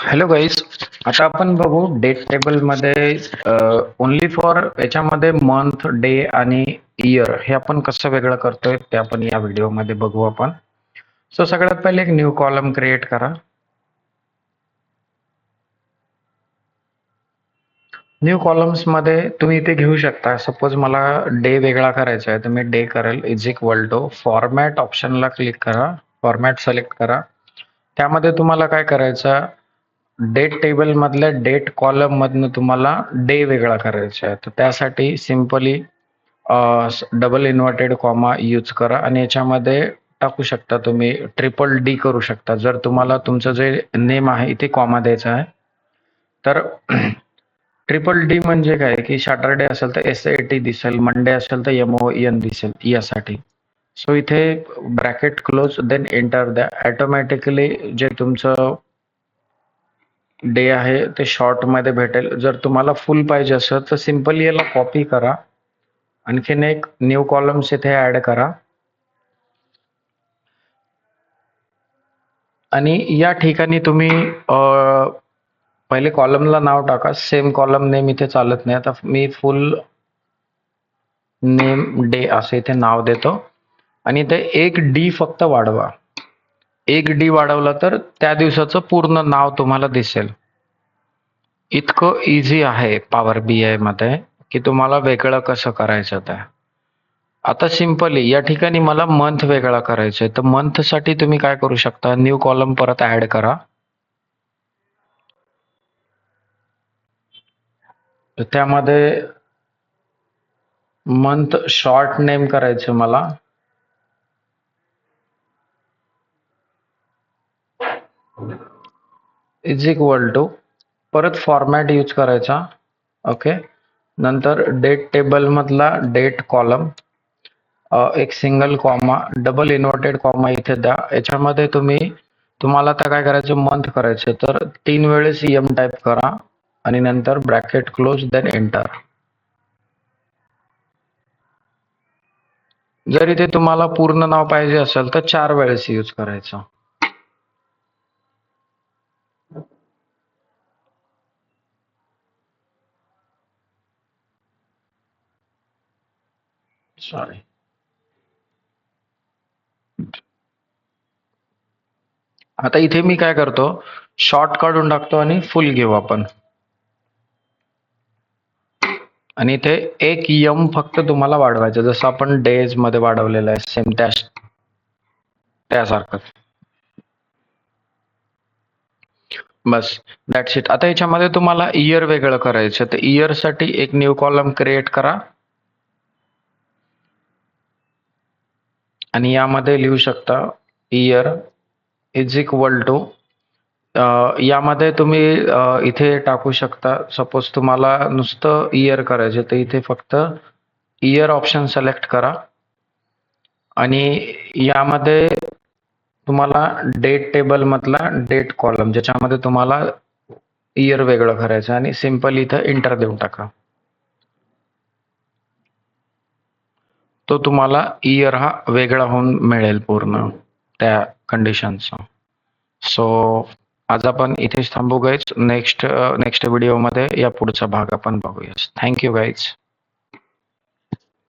Hello guys. आता आपण बघू डेट टेबल मध्ये ओनली फॉर याच्यामध्ये मंथ, डे आणि इयर हे आपण कसं वेगळं करतोय ते आपण या व्हिडिओमध्ये बघू आपण. सो सगळ्यात पहिले एक न्यू कॉलम क्रिएट करा. न्यू कॉलम्स मध्ये तुम्ही इथे घेऊ शकता. सपोज मला डे वेगळा करायचा आहे तर मी डे करेल इज इक्वल टू फॉर्मॅट ऑप्शनला क्लिक करा, फॉर्मॅट सिलेक्ट करा. त्यामध्ये तुम्हाला काय करायचं, डेट टेबल मधल्या डेट कॉलम मधनं तुम्हाला डे वेगळा करायचा आहे. तर त्यासाठी simply double inverted comma use करा आणि याच्यामध्ये टाकू शकता तुम्ही ट्रिपल डी करू शकता. जर तुम्हाला तुमचं जे नेम आहे इथे कॉमा द्यायचा आहे तर ट्रिपल डी म्हणजे काय की सॅटरडे असेल तर SAT दिसेल, मंडे असेल तर MON दिसेल यासाठी. सो इथे ब्रॅकेट क्लोज देन एंटर द्या. ऑटोमॅटिकली जे तुमचं डे आहे ते शॉर्ट मध्ये भेटेल. जर तुम्हाला फुल पाहिजे असेल तर सिंपली याला कॉपी करा, आणखीन एक न्यू कॉलम्स इथे ऍड करा आणि या ठिकाणी तुम्ही पहिले कॉलमला नाव टाका. सेम कॉलम नेम इथे चालत नाही. आता मी फुल नेम डे असं इथे नाव देतो आणि इथे एक डी फक्त वाढवा. एक डी वाढवला तर त्या दिवसाचं पूर्ण नाव तुम्हाला दिसेल. इतकं इझी आहे पॉवर BI मध्ये की तुम्हाला वेगळं कसं करायचं ते. आता सिंपली या ठिकाणी मला मंथ वेगळा करायचं आहे तर मंथ साठी तुम्ही काय करू शकता, न्यू कॉलम परत ऍड करा. तर त्यामध्ये मंथ शॉर्ट नेम करायचं मला. इज इक्वल टू परत फॉर्मॅट यूज करायचा. ओके. नंतर डेट टेबल मधला डेट कॉलम एक single comma double inverted comma इथे द्या. याच्यामध्ये तुम्हाला आता काय करायचं, मंथ करायचं तर 3 वेळेस एम टाईप करा आणि नंतर ब्रॅकेट क्लोज देन एंटर. जर इथे तुम्हाला पूर्ण नाव पाहिजे असेल तर 4 वेळेस यूज करायचं. सॉरी. आता इथे मी काय करतो, शॉर्ट काढून टाकतो आणि फुल घेऊ आपण. आणि इथे एक यम फक्त तुम्हाला वाढवायचं, जसं आपण डेज मध्ये वाढवलेलं आहे सेम त्यासारखं. बस दॅट्स इट. आता याच्यामध्ये तुम्हाला इयर वेगळं करायचं तर इयर साठी एक न्यू कॉलम क्रिएट करा आणि यामध्ये लिहू शकता इयर इज इक्वल टू यामध्ये तुम्ही इथे टाकू शकता. सपोज तुम्हाला नुसतं इयर करायचे तर इथे फक्त इयर ऑप्शन सिलेक्ट करा आणि यामध्ये तुम्हाला डेट टेबल मधला डेट कॉलम ज्याच्यामध्ये तुम्हाला इयर वेगळं करायचं आणि सिंपल इथं एंटर देऊन टाका. तो तुम्हाला इयर हा वेगळा होऊन मिळेल पूर्ण त्या कंडिशनचा. सो आज आपण इथेच थांबू गाईज. नेक्स्ट व्हिडिओमध्ये या पुढचा भाग आपण बघूया. Thank you guys.